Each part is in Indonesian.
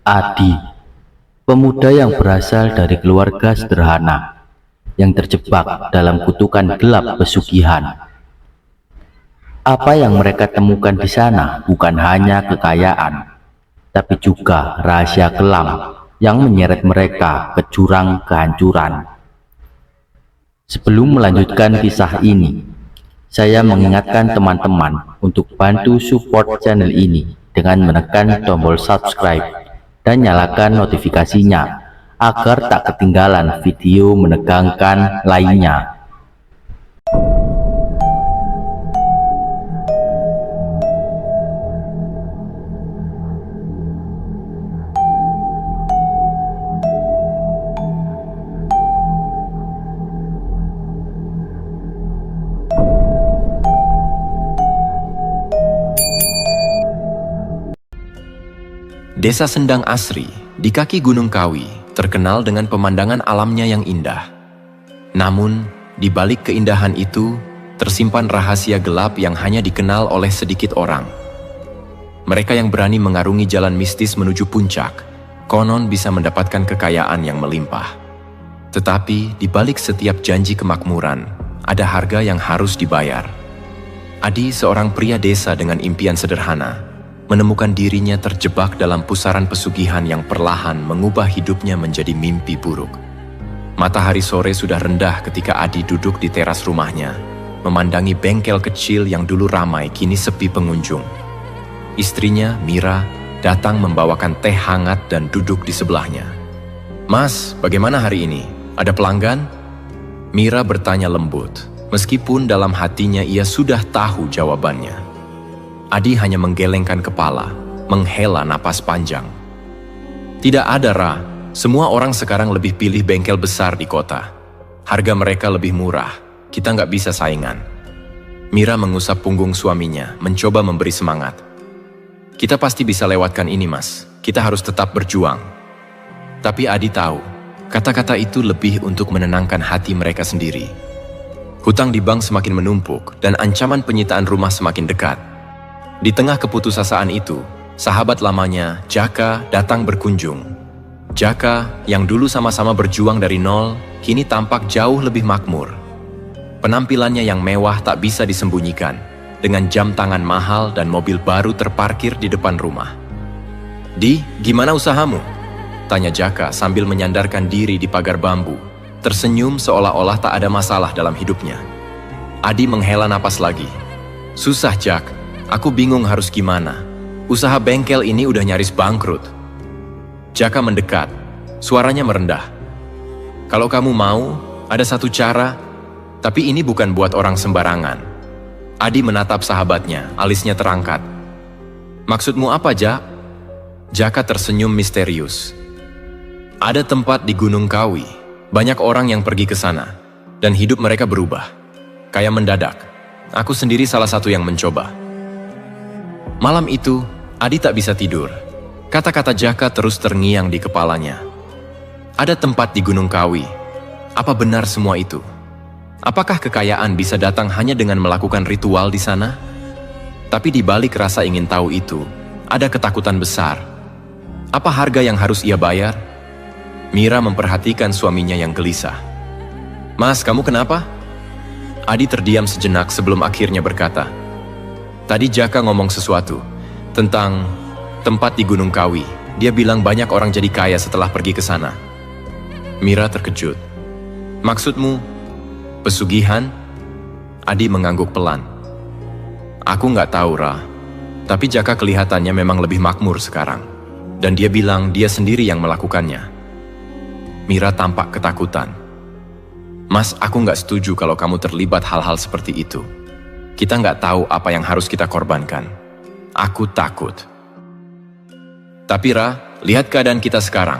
Adi, pemuda yang berasal dari keluarga sederhana, yang terjebak dalam kutukan gelap pesugihan. Apa yang mereka temukan di sana bukan hanya kekayaan, tapi juga rahasia kelam yang menyeret mereka ke jurang kehancuran. Sebelum melanjutkan kisah ini, saya mengingatkan teman-teman untuk bantu support channel ini dengan menekan tombol subscribe dan nyalakan notifikasinya agar tak ketinggalan video menegangkan lainnya. Desa Sendang Asri, di kaki Gunung Kawi, terkenal dengan pemandangan alamnya yang indah. Namun, di balik keindahan itu, tersimpan rahasia gelap yang hanya dikenal oleh sedikit orang. Mereka yang berani mengarungi jalan mistis menuju puncak, konon bisa mendapatkan kekayaan yang melimpah. Tetapi, di balik setiap janji kemakmuran, ada harga yang harus dibayar. Adi, seorang pria desa dengan impian sederhana, menemukan dirinya terjebak dalam pusaran pesugihan yang perlahan mengubah hidupnya menjadi mimpi buruk. Matahari sore sudah rendah ketika Adi duduk di teras rumahnya, memandangi bengkel kecil yang dulu ramai kini sepi pengunjung. Istrinya, Mira, datang membawakan teh hangat dan duduk di sebelahnya. "Mas, bagaimana hari ini? Ada pelanggan?" Mira bertanya lembut, meskipun dalam hatinya ia sudah tahu jawabannya. Adi hanya menggelengkan kepala, menghela napas panjang. "Tidak ada, Ra. Semua orang sekarang lebih pilih bengkel besar di kota. Harga mereka lebih murah, kita nggak bisa saingan." Mira mengusap punggung suaminya, mencoba memberi semangat. "Kita pasti bisa lewatkan ini, Mas. Kita harus tetap berjuang." Tapi Adi tahu, kata-kata itu lebih untuk menenangkan hati mereka sendiri. Hutang di bank semakin menumpuk, dan ancaman penyitaan rumah semakin dekat. Di tengah keputusasaan itu, sahabat lamanya, Jaka, datang berkunjung. Jaka, yang dulu sama-sama berjuang dari nol, kini tampak jauh lebih makmur. Penampilannya yang mewah tak bisa disembunyikan, dengan jam tangan mahal dan mobil baru terparkir di depan rumah. "Di, gimana usahamu?" tanya Jaka sambil menyandarkan diri di pagar bambu, tersenyum seolah-olah tak ada masalah dalam hidupnya. Adi menghela napas lagi. "Susah, Jak. Aku bingung harus gimana. Usaha bengkel ini udah nyaris bangkrut." Jaka mendekat, suaranya merendah. "Kalau kamu mau, ada satu cara, tapi ini bukan buat orang sembarangan." Adi menatap sahabatnya, alisnya terangkat. "Maksudmu apa, Jak?" Jaka tersenyum misterius. "Ada tempat di Gunung Kawi, banyak orang yang pergi ke sana, dan hidup mereka berubah. Kayak mendadak. Aku sendiri salah satu yang mencoba." Malam itu, Adi tak bisa tidur. Kata-kata Jaka terus terngiang di kepalanya. Ada tempat di Gunung Kawi. Apa benar semua itu? Apakah kekayaan bisa datang hanya dengan melakukan ritual di sana? Tapi di balik rasa ingin tahu itu, ada ketakutan besar. Apa harga yang harus ia bayar? Mira memperhatikan suaminya yang gelisah. "Mas, kamu kenapa?" Adi terdiam sejenak sebelum akhirnya berkata, "Tadi Jaka ngomong sesuatu tentang tempat di Gunung Kawi. Dia bilang banyak orang jadi kaya setelah pergi ke sana." Mira terkejut. "Maksudmu pesugihan?" Adi mengangguk pelan. "Aku nggak tahu, Ra. Tapi Jaka kelihatannya memang lebih makmur sekarang. Dan dia bilang dia sendiri yang melakukannya." Mira tampak ketakutan. "Mas, aku nggak setuju kalau kamu terlibat hal-hal seperti itu. Kita nggak tahu apa yang harus kita korbankan. Aku takut." "Tapi Ra, lihat keadaan kita sekarang.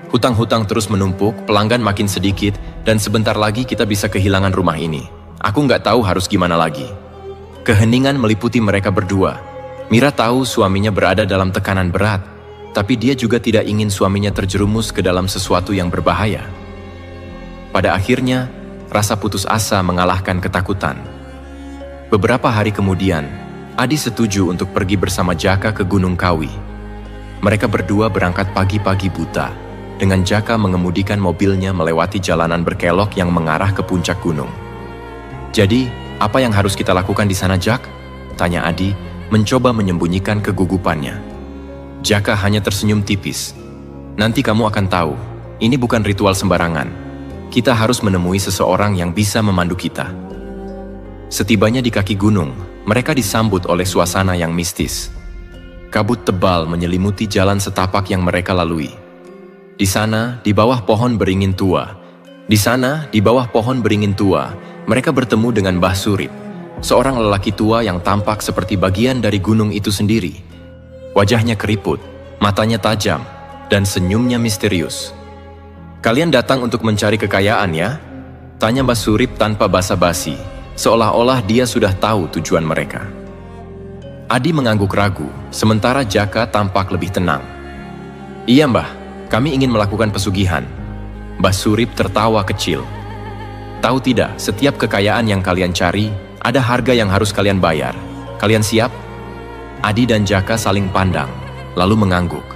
Hutang-hutang terus menumpuk, pelanggan makin sedikit, dan sebentar lagi kita bisa kehilangan rumah ini. Aku nggak tahu harus gimana lagi." Keheningan meliputi mereka berdua. Mira tahu suaminya berada dalam tekanan berat, tapi dia juga tidak ingin suaminya terjerumus ke dalam sesuatu yang berbahaya. Pada akhirnya, rasa putus asa mengalahkan ketakutan. Beberapa hari kemudian, Adi setuju untuk pergi bersama Jaka ke Gunung Kawi. mereka berdua berangkat pagi-pagi buta, dengan Jaka mengemudikan mobilnya melewati jalanan berkelok yang mengarah ke puncak gunung. "Jadi, apa yang harus kita lakukan di sana, Jak?" tanya Adi, mencoba menyembunyikan kegugupannya. Jaka hanya tersenyum tipis. "Nanti kamu akan tahu, ini bukan ritual sembarangan. Kita harus menemui seseorang yang bisa memandu kita." Setibanya di kaki gunung, mereka disambut oleh suasana yang mistis. Kabut tebal menyelimuti jalan setapak yang mereka lalui. Di sana, di bawah pohon beringin tua, mereka bertemu dengan Mbah Surip, seorang lelaki tua yang tampak seperti bagian dari gunung itu sendiri. Wajahnya keriput, matanya tajam, dan senyumnya misterius. "Kalian datang untuk mencari kekayaan, ya?" tanya Mbah Surip tanpa basa-basi, seolah-olah dia sudah tahu tujuan mereka. Adi mengangguk ragu, sementara Jaka tampak lebih tenang. "Iya, Mbah, kami ingin melakukan pesugihan." Mbah Surip tertawa kecil. "Tahu tidak, setiap kekayaan yang kalian cari, ada harga yang harus kalian bayar. Kalian siap?" Adi dan Jaka saling pandang, lalu mengangguk.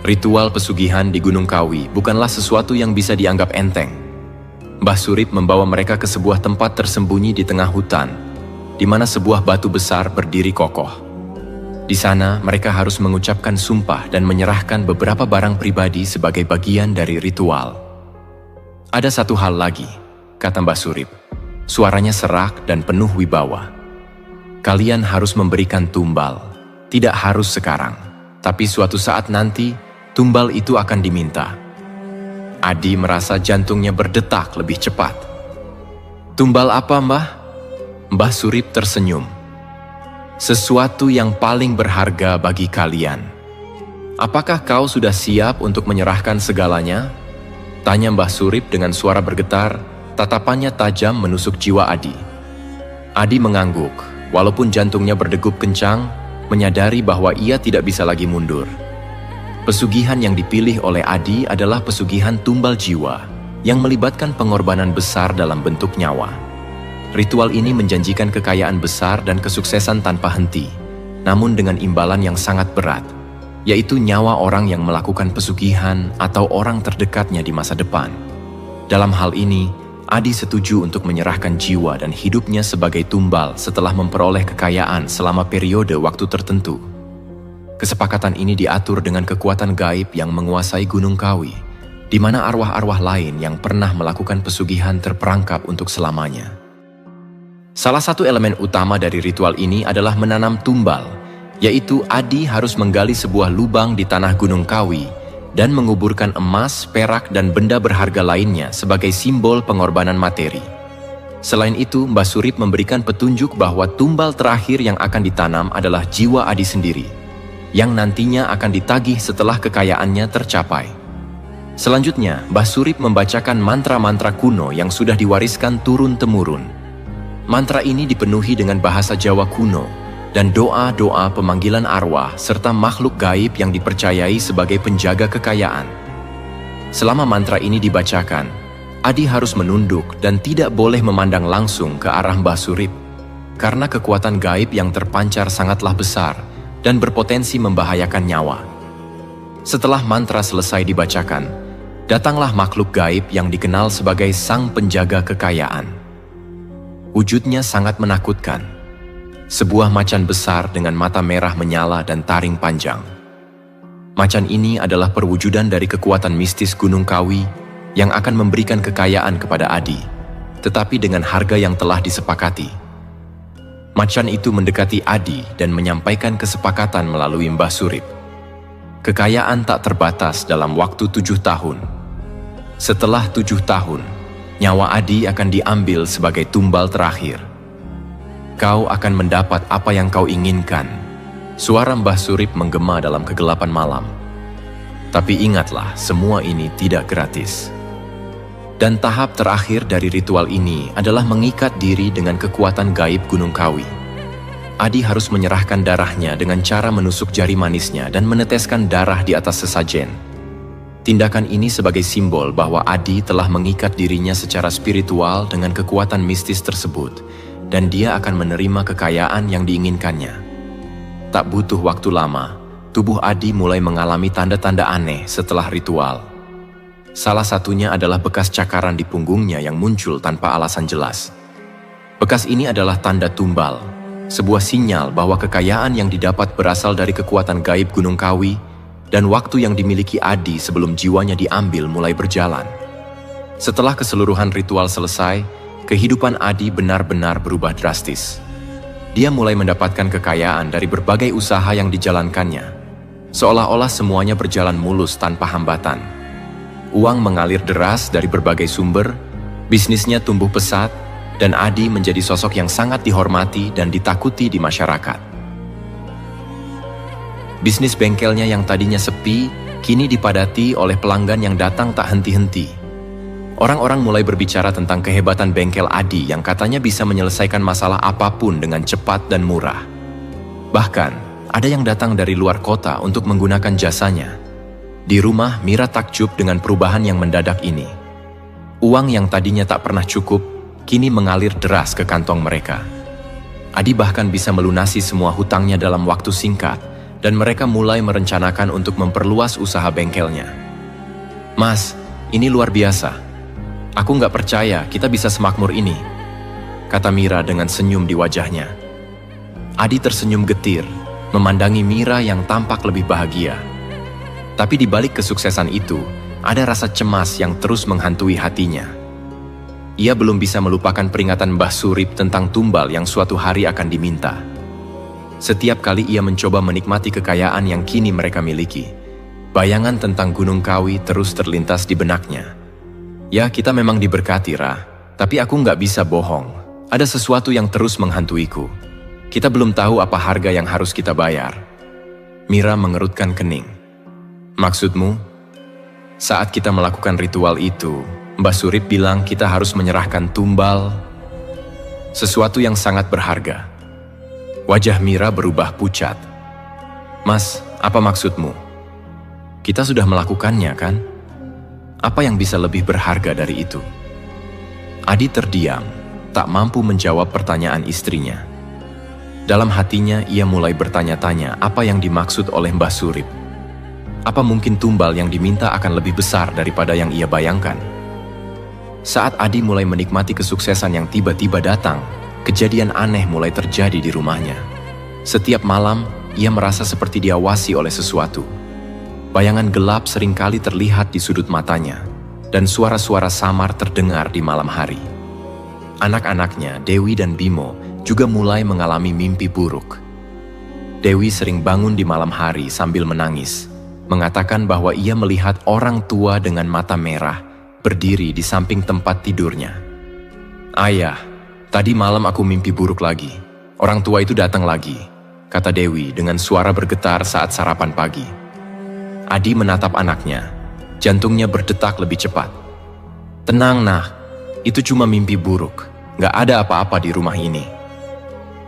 Ritual pesugihan di Gunung Kawi bukanlah sesuatu yang bisa dianggap enteng. Mbah Surip membawa mereka ke sebuah tempat tersembunyi di tengah hutan, di mana sebuah batu besar berdiri kokoh. Di sana, mereka harus mengucapkan sumpah dan menyerahkan beberapa barang pribadi sebagai bagian dari ritual. "Ada satu hal lagi," kata Mbah Surip. Suaranya serak dan penuh wibawa. "Kalian harus memberikan tumbal. Tidak harus sekarang, tapi suatu saat nanti, tumbal itu akan diminta." Adi merasa jantungnya berdetak lebih cepat. "Tumbal apa, Mbah?" Mbah Surip tersenyum. "Sesuatu yang paling berharga bagi kalian. Apakah kau sudah siap untuk menyerahkan segalanya?" tanya Mbah Surip dengan suara bergetar, tatapannya tajam menusuk jiwa Adi. Adi mengangguk, walaupun jantungnya berdegup kencang, menyadari bahwa ia tidak bisa lagi mundur. Pesugihan yang dipilih oleh Adi adalah pesugihan tumbal jiwa, yang melibatkan pengorbanan besar dalam bentuk nyawa. Ritual ini menjanjikan kekayaan besar dan kesuksesan tanpa henti, namun dengan imbalan yang sangat berat, yaitu nyawa orang yang melakukan pesugihan atau orang terdekatnya di masa depan. Dalam hal ini, Adi setuju untuk menyerahkan jiwa dan hidupnya sebagai tumbal setelah memperoleh kekayaan selama periode waktu tertentu. Kesepakatan ini diatur dengan kekuatan gaib yang menguasai Gunung Kawi, di mana arwah-arwah lain yang pernah melakukan pesugihan terperangkap untuk selamanya. Salah satu elemen utama dari ritual ini adalah menanam tumbal, yaitu Adi harus menggali sebuah lubang di tanah Gunung Kawi dan menguburkan emas, perak, dan benda berharga lainnya sebagai simbol pengorbanan materi. Selain itu, Mbah Surip memberikan petunjuk bahwa tumbal terakhir yang akan ditanam adalah jiwa Adi sendiri, yang nantinya akan ditagih setelah kekayaannya tercapai. Selanjutnya, Mbah Surip membacakan mantra-mantra kuno yang sudah diwariskan turun-temurun. Mantra ini dipenuhi dengan bahasa Jawa kuno dan doa-doa pemanggilan arwah serta makhluk gaib yang dipercayai sebagai penjaga kekayaan. Selama mantra ini dibacakan, Adi harus menunduk dan tidak boleh memandang langsung ke arah Mbah Surip, karena kekuatan gaib yang terpancar sangatlah besar dan berpotensi membahayakan nyawa. Setelah mantra selesai dibacakan, datanglah makhluk gaib yang dikenal sebagai Sang Penjaga Kekayaan. Wujudnya sangat menakutkan. Sebuah macan besar dengan mata merah menyala dan taring panjang. Macan ini adalah perwujudan dari kekuatan mistis Gunung Kawi yang akan memberikan kekayaan kepada Adi, tetapi dengan harga yang telah disepakati. Macan itu mendekati Adi dan menyampaikan kesepakatan melalui Mbah Surip. Kekayaan tak terbatas dalam waktu 7 tahun. Setelah 7 tahun, nyawa Adi akan diambil sebagai tumbal terakhir. Kau akan mendapat apa yang kau inginkan. Suara Mbah Surip menggema dalam kegelapan malam. Tapi ingatlah, semua ini tidak gratis. Dan tahap terakhir dari ritual ini adalah mengikat diri dengan kekuatan gaib Gunung Kawi. Adi harus menyerahkan darahnya dengan cara menusuk jari manisnya dan meneteskan darah di atas sesajen. Tindakan ini sebagai simbol bahwa Adi telah mengikat dirinya secara spiritual dengan kekuatan mistis tersebut, dan dia akan menerima kekayaan yang diinginkannya. Tak butuh waktu lama, tubuh Adi mulai mengalami tanda-tanda aneh setelah ritual. Salah satunya adalah bekas cakaran di punggungnya yang muncul tanpa alasan jelas. Bekas ini adalah tanda tumbal, sebuah sinyal bahwa kekayaan yang didapat berasal dari kekuatan gaib Gunung Kawi dan waktu yang dimiliki Adi sebelum jiwanya diambil mulai berjalan. Setelah keseluruhan ritual selesai, kehidupan Adi benar-benar berubah drastis. Dia mulai mendapatkan kekayaan dari berbagai usaha yang dijalankannya, seolah-olah semuanya berjalan mulus tanpa hambatan. Uang mengalir deras dari berbagai sumber, bisnisnya tumbuh pesat, dan Adi menjadi sosok yang sangat dihormati dan ditakuti di masyarakat. Bisnis bengkelnya yang tadinya sepi, kini dipadati oleh pelanggan yang datang tak henti-henti. Orang-orang mulai berbicara tentang kehebatan bengkel Adi yang katanya bisa menyelesaikan masalah apapun dengan cepat dan murah. Bahkan, ada yang datang dari luar kota untuk menggunakan jasanya. Di rumah, Mira takjub dengan perubahan yang mendadak ini. Uang yang tadinya tak pernah cukup, kini mengalir deras ke kantong mereka. Adi bahkan bisa melunasi semua hutangnya dalam waktu singkat, dan mereka mulai merencanakan untuk memperluas usaha bengkelnya. "Mas, ini luar biasa. Aku nggak percaya kita bisa semakmur ini," kata Mira dengan senyum di wajahnya. Adi tersenyum getir, memandangi Mira yang tampak lebih bahagia. Tapi di balik kesuksesan itu, ada rasa cemas yang terus menghantui hatinya. Ia belum bisa melupakan peringatan Mbah Surip tentang tumbal yang suatu hari akan diminta. Setiap kali ia mencoba menikmati kekayaan yang kini mereka miliki, bayangan tentang Gunung Kawi terus terlintas di benaknya. "Ya, kita memang diberkati, Ra. Tapi aku nggak bisa bohong. Ada sesuatu yang terus menghantuiku. Kita belum tahu apa harga yang harus kita bayar." Mira mengerutkan kening. "Maksudmu?" "Saat kita melakukan ritual itu, Mbah Surip bilang kita harus menyerahkan tumbal, sesuatu yang sangat berharga." Wajah Mira berubah pucat. "Mas, apa maksudmu? Kita sudah melakukannya, kan? Apa yang bisa lebih berharga dari itu?" Adi terdiam, tak mampu menjawab pertanyaan istrinya. Dalam hatinya ia mulai bertanya-tanya apa yang dimaksud oleh Mbah Surip. Apa mungkin tumbal yang diminta akan lebih besar daripada yang ia bayangkan? Saat Adi mulai menikmati kesuksesan yang tiba-tiba datang, kejadian aneh mulai terjadi di rumahnya. Setiap malam, ia merasa seperti diawasi oleh sesuatu. Bayangan gelap seringkali terlihat di sudut matanya, dan suara-suara samar terdengar di malam hari. Anak-anaknya, Dewi dan Bimo, juga mulai mengalami mimpi buruk. Dewi sering bangun di malam hari sambil menangis, mengatakan bahwa ia melihat orang tua dengan mata merah berdiri di samping tempat tidurnya. "Ayah, tadi malam aku mimpi buruk lagi. Orang tua itu datang lagi," kata Dewi dengan suara bergetar saat sarapan pagi. Adi menatap anaknya, jantungnya berdetak lebih cepat. "Tenang, Nak, itu cuma mimpi buruk, gak ada apa-apa di rumah ini."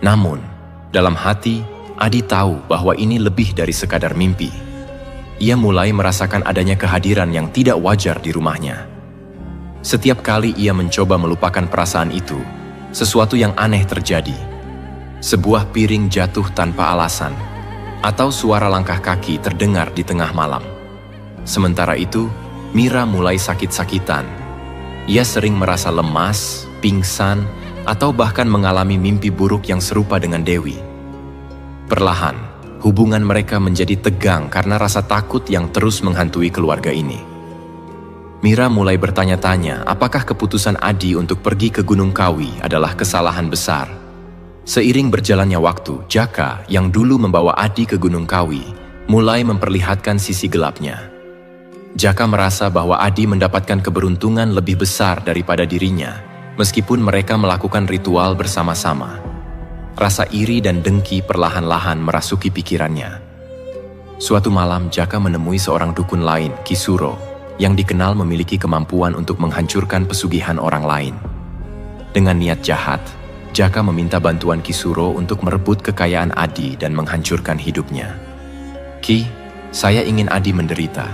Namun, dalam hati, Adi tahu bahwa ini lebih dari sekadar mimpi. Ia mulai merasakan adanya kehadiran yang tidak wajar di rumahnya. Setiap kali ia mencoba melupakan perasaan itu, sesuatu yang aneh terjadi. Sebuah piring jatuh tanpa alasan, atau suara langkah kaki terdengar di tengah malam. Sementara itu, Mira mulai sakit-sakitan. Ia sering merasa lemas, pingsan, atau bahkan mengalami mimpi buruk yang serupa dengan Dewi. Perlahan, hubungan mereka menjadi tegang karena rasa takut yang terus menghantui keluarga ini. Mira mulai bertanya-tanya apakah keputusan Adi untuk pergi ke Gunung Kawi adalah kesalahan besar. Seiring berjalannya waktu, Jaka yang dulu membawa Adi ke Gunung Kawi mulai memperlihatkan sisi gelapnya. Jaka merasa bahwa Adi mendapatkan keberuntungan lebih besar daripada dirinya, meskipun mereka melakukan ritual bersama-sama. Rasa iri dan dengki perlahan-lahan merasuki pikirannya. Suatu malam, Jaka menemui seorang dukun lain, Kisuro, yang dikenal memiliki kemampuan untuk menghancurkan pesugihan orang lain. Dengan niat jahat, Jaka meminta bantuan Kisuro untuk merebut kekayaan Adi dan menghancurkan hidupnya. "Ki, saya ingin Adi menderita.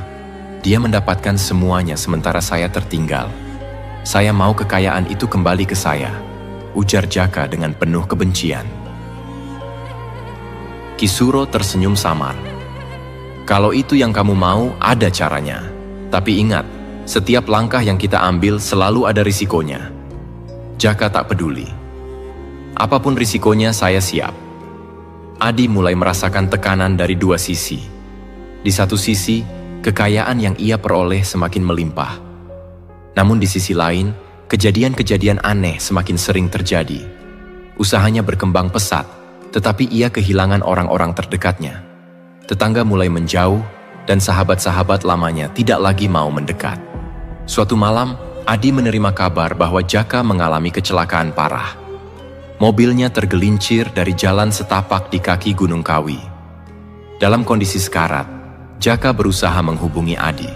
Dia mendapatkan semuanya sementara saya tertinggal. Saya mau kekayaan itu kembali ke saya," ujar Jaka dengan penuh kebencian. Kisuro tersenyum samar. Kalau itu yang kamu mau, ada caranya. Tapi ingat, setiap langkah yang kita ambil selalu ada risikonya. Jaka tak peduli. Apapun risikonya, saya siap. Adi mulai merasakan tekanan dari dua sisi. Di satu sisi, kekayaan yang ia peroleh semakin melimpah. Namun di sisi lain, kejadian-kejadian aneh semakin sering terjadi. Usahanya berkembang pesat, tetapi ia kehilangan orang-orang terdekatnya. Tetangga mulai menjauh, dan sahabat-sahabat lamanya tidak lagi mau mendekat. Suatu malam, Adi menerima kabar bahwa Jaka mengalami kecelakaan parah. Mobilnya tergelincir dari jalan setapak di kaki Gunung Kawi. Dalam kondisi sekarat, Jaka berusaha menghubungi Adi.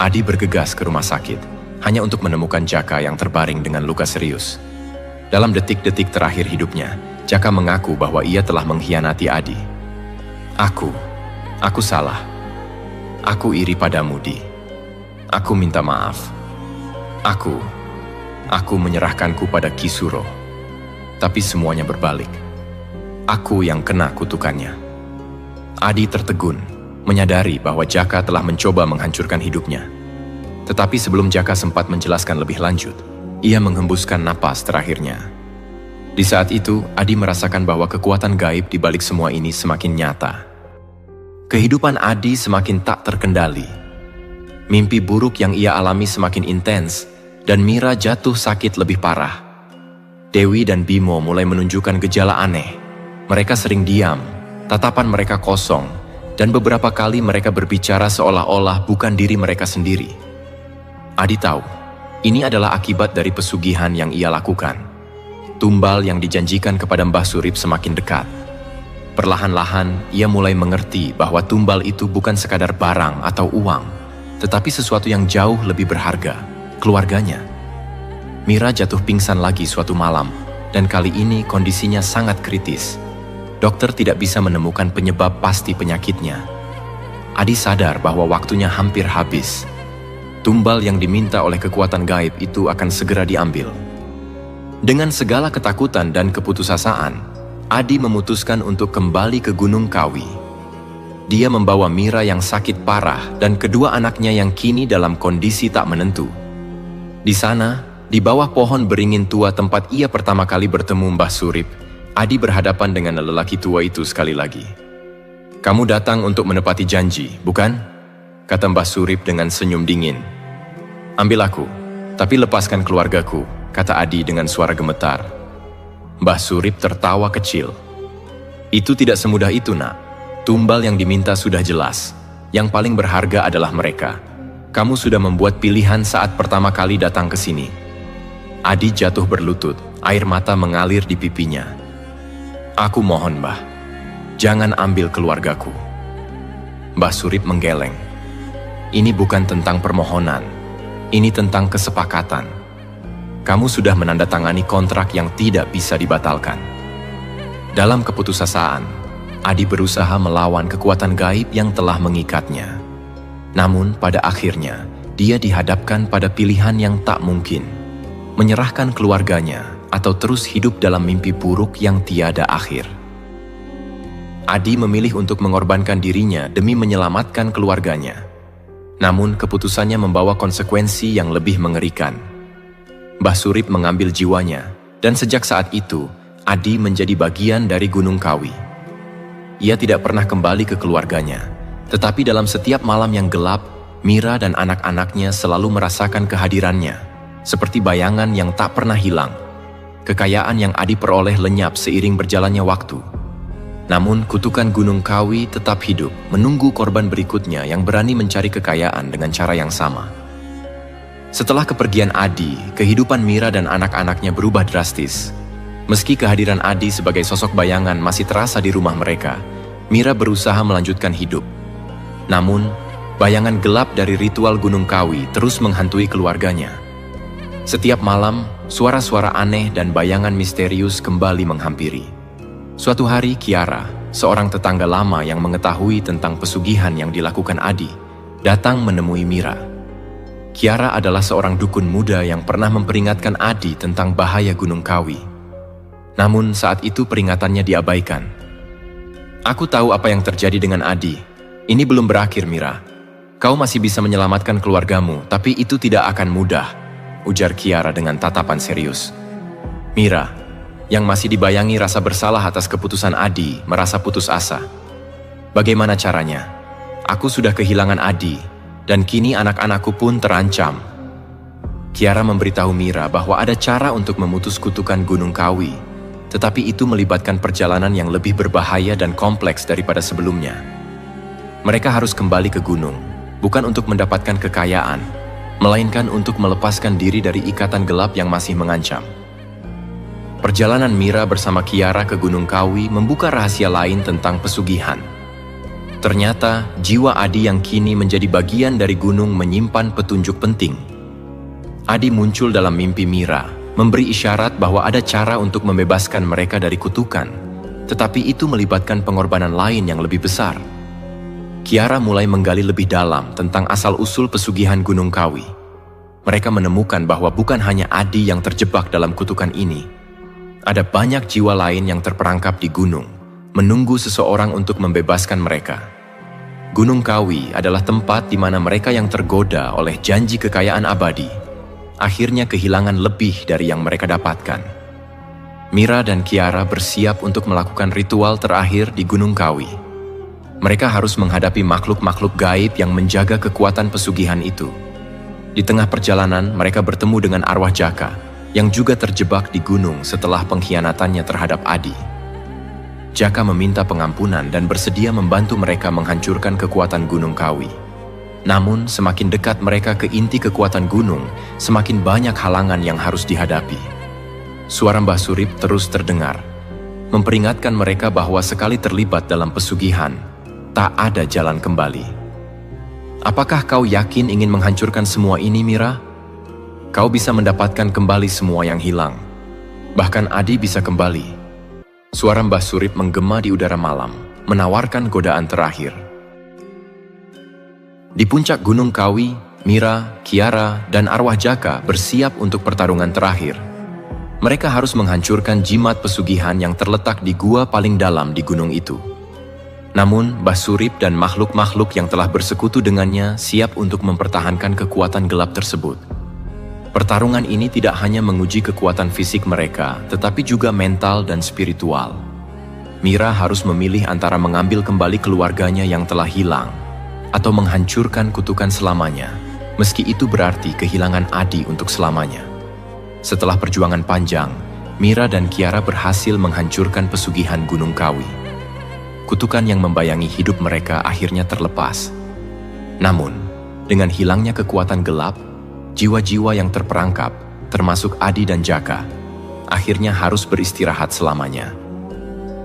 Adi bergegas ke rumah sakit, hanya untuk menemukan Jaka yang terbaring dengan luka serius. Dalam detik-detik terakhir hidupnya, Jaka mengaku bahwa ia telah mengkhianati Adi. Aku salah. Aku iri padamu, Di. Aku minta maaf. Aku menyerahkanku pada Kisuro. Tapi semuanya berbalik. Aku yang kena kutukannya. Adi tertegun, menyadari bahwa Jaka telah mencoba menghancurkan hidupnya. Tetapi sebelum Jaka sempat menjelaskan lebih lanjut, ia menghembuskan napas terakhirnya. Di saat itu, Adi merasakan bahwa kekuatan gaib di balik semua ini semakin nyata. Kehidupan Adi semakin tak terkendali. Mimpi buruk yang ia alami semakin intens, dan Mira jatuh sakit lebih parah. Dewi dan Bimo mulai menunjukkan gejala aneh. Mereka sering diam, tatapan mereka kosong, dan beberapa kali mereka berbicara seolah-olah bukan diri mereka sendiri. Adi tahu, ini adalah akibat dari pesugihan yang ia lakukan. Tumbal yang dijanjikan kepada Mbah Surip semakin dekat. Perlahan-lahan, ia mulai mengerti bahwa tumbal itu bukan sekadar barang atau uang, tetapi sesuatu yang jauh lebih berharga, keluarganya. Mira jatuh pingsan lagi suatu malam, dan kali ini kondisinya sangat kritis. Dokter tidak bisa menemukan penyebab pasti penyakitnya. Adi sadar bahwa waktunya hampir habis. Tumbal yang diminta oleh kekuatan gaib itu akan segera diambil. Dengan segala ketakutan dan keputusasaan, Adi memutuskan untuk kembali ke Gunung Kawi. Dia membawa Mira yang sakit parah dan kedua anaknya yang kini dalam kondisi tak menentu. Di sana, di bawah pohon beringin tua tempat ia pertama kali bertemu Mbah Surip, Adi berhadapan dengan lelaki tua itu sekali lagi. "Kamu datang untuk menepati janji, bukan?" kata Mbah Surip dengan senyum dingin. "Ambil aku, tapi lepaskan keluargaku," kata Adi dengan suara gemetar. Mbah Surip tertawa kecil. "Itu tidak semudah itu, Nak. Tumbal yang diminta sudah jelas. Yang paling berharga adalah mereka. Kamu sudah membuat pilihan saat pertama kali datang ke sini." Adi jatuh berlutut, air mata mengalir di pipinya. "Aku mohon, Mbah, jangan ambil keluargaku." Mbah Surip menggeleng. "Ini bukan tentang permohonan. Ini tentang kesepakatan. Kamu sudah menandatangani kontrak yang tidak bisa dibatalkan." Dalam keputusasaan, Adi berusaha melawan kekuatan gaib yang telah mengikatnya. Namun pada akhirnya, dia dihadapkan pada pilihan yang tak mungkin. Menyerahkan keluarganya atau terus hidup dalam mimpi buruk yang tiada akhir. Adi memilih untuk mengorbankan dirinya demi menyelamatkan keluarganya. Namun keputusannya membawa konsekuensi yang lebih mengerikan. Mbah Surip mengambil jiwanya, dan sejak saat itu, Adi menjadi bagian dari Gunung Kawi. Ia tidak pernah kembali ke keluarganya, tetapi dalam setiap malam yang gelap, Mira dan anak-anaknya selalu merasakan kehadirannya, seperti bayangan yang tak pernah hilang. Kekayaan yang Adi peroleh lenyap seiring berjalannya waktu. Namun kutukan Gunung Kawi tetap hidup, menunggu korban berikutnya yang berani mencari kekayaan dengan cara yang sama. Setelah kepergian Adi, kehidupan Mira dan anak-anaknya berubah drastis. Meski kehadiran Adi sebagai sosok bayangan masih terasa di rumah mereka, Mira berusaha melanjutkan hidup. Namun, bayangan gelap dari ritual Gunung Kawi terus menghantui keluarganya. Setiap malam, suara-suara aneh dan bayangan misterius kembali menghampiri. Suatu hari, Kiara, seorang tetangga lama yang mengetahui tentang pesugihan yang dilakukan Adi, datang menemui Mira. Kiara adalah seorang dukun muda yang pernah memperingatkan Adi tentang bahaya Gunung Kawi. Namun saat itu peringatannya diabaikan. "Aku tahu apa yang terjadi dengan Adi. Ini belum berakhir, Mira. Kau masih bisa menyelamatkan keluargamu, tapi itu tidak akan mudah, ujar Kiara dengan tatapan serius. Mira, yang masih dibayangi rasa bersalah atas keputusan Adi, merasa putus asa. Bagaimana caranya? Aku sudah kehilangan Adi, dan kini anak-anakku pun terancam. Kiara memberitahu Mira bahwa ada cara untuk memutus kutukan Gunung Kawi, tetapi itu melibatkan perjalanan yang lebih berbahaya dan kompleks daripada sebelumnya. Mereka harus kembali ke gunung, bukan untuk mendapatkan kekayaan, melainkan untuk melepaskan diri dari ikatan gelap yang masih mengancam. Perjalanan Mira bersama Kiara ke Gunung Kawi membuka rahasia lain tentang pesugihan. Ternyata, jiwa Adi yang kini menjadi bagian dari gunung menyimpan petunjuk penting. Adi muncul dalam mimpi Mira, memberi isyarat bahwa ada cara untuk membebaskan mereka dari kutukan, tetapi itu melibatkan pengorbanan lain yang lebih besar. Kiara mulai menggali lebih dalam tentang asal-usul pesugihan Gunung Kawi. Mereka menemukan bahwa bukan hanya Adi yang terjebak dalam kutukan ini. Ada banyak jiwa lain yang terperangkap di gunung, menunggu seseorang untuk membebaskan mereka. Gunung Kawi adalah tempat di mana mereka yang tergoda oleh janji kekayaan abadi, akhirnya kehilangan lebih dari yang mereka dapatkan. Mira dan Kiara bersiap untuk melakukan ritual terakhir di Gunung Kawi. Mereka harus menghadapi makhluk-makhluk gaib yang menjaga kekuatan pesugihan itu. Di tengah perjalanan, mereka bertemu dengan arwah Jaka, yang juga terjebak di gunung setelah pengkhianatannya terhadap Adi. Jaka meminta pengampunan dan bersedia membantu mereka menghancurkan kekuatan Gunung Kawi. Namun, semakin dekat mereka ke inti kekuatan gunung, semakin banyak halangan yang harus dihadapi. Suara Mbah Surip terus terdengar, memperingatkan mereka bahwa sekali terlibat dalam pesugihan, tak ada jalan kembali. Apakah kau yakin ingin menghancurkan semua ini, Mira? Kau bisa mendapatkan kembali semua yang hilang. Bahkan Adi bisa kembali. Suara Mbah Surip menggema di udara malam, menawarkan godaan terakhir. Di puncak Gunung Kawi, Mira, Kiara, dan arwah Jaka bersiap untuk pertarungan terakhir. Mereka harus menghancurkan jimat pesugihan yang terletak di gua paling dalam di gunung itu. Namun, Mbah Surip dan makhluk-makhluk yang telah bersekutu dengannya siap untuk mempertahankan kekuatan gelap tersebut. Pertarungan ini tidak hanya menguji kekuatan fisik mereka, tetapi juga mental dan spiritual. Mira harus memilih antara mengambil kembali keluarganya yang telah hilang, atau menghancurkan kutukan selamanya, meski itu berarti kehilangan Adi untuk selamanya. Setelah perjuangan panjang, Mira dan Kiara berhasil menghancurkan pesugihan Gunung Kawi. Kutukan yang membayangi hidup mereka akhirnya terlepas. Namun, dengan hilangnya kekuatan gelap, jiwa-jiwa yang terperangkap, termasuk Adi dan Jaka, akhirnya harus beristirahat selamanya.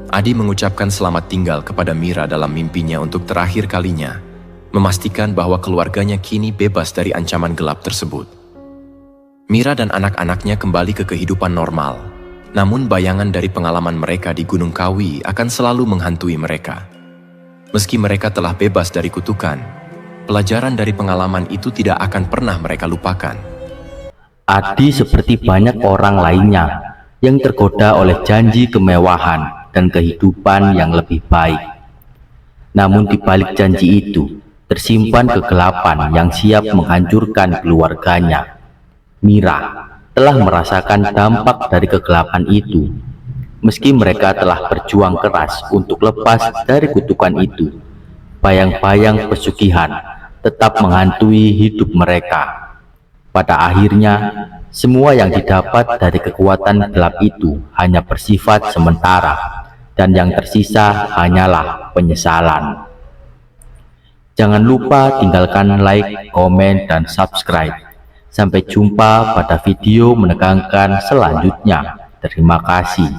Adi mengucapkan selamat tinggal kepada Mira dalam mimpinya untuk terakhir kalinya, memastikan bahwa keluarganya kini bebas dari ancaman gelap tersebut. Mira dan anak-anaknya kembali ke kehidupan normal. Namun bayangan dari pengalaman mereka di Gunung Kawi akan selalu menghantui mereka. Meski mereka telah bebas dari kutukan, pelajaran dari pengalaman itu tidak akan pernah mereka lupakan. Adi seperti banyak orang lainnya yang tergoda oleh janji kemewahan dan kehidupan yang lebih baik. Namun di balik janji itu, tersimpan kegelapan yang siap menghancurkan keluarganya. Mira telah merasakan dampak dari kegelapan itu. Meski mereka telah berjuang keras untuk lepas dari kutukan itu, bayang-bayang pesugihan tetap menghantui hidup mereka. Pada akhirnya, semua yang didapat dari kekuatan gelap itu hanya bersifat sementara, dan yang tersisa hanyalah penyesalan. Jangan lupa tinggalkan like, komen, dan subscribe. Sampai jumpa pada video menegangkan selanjutnya. Terima kasih.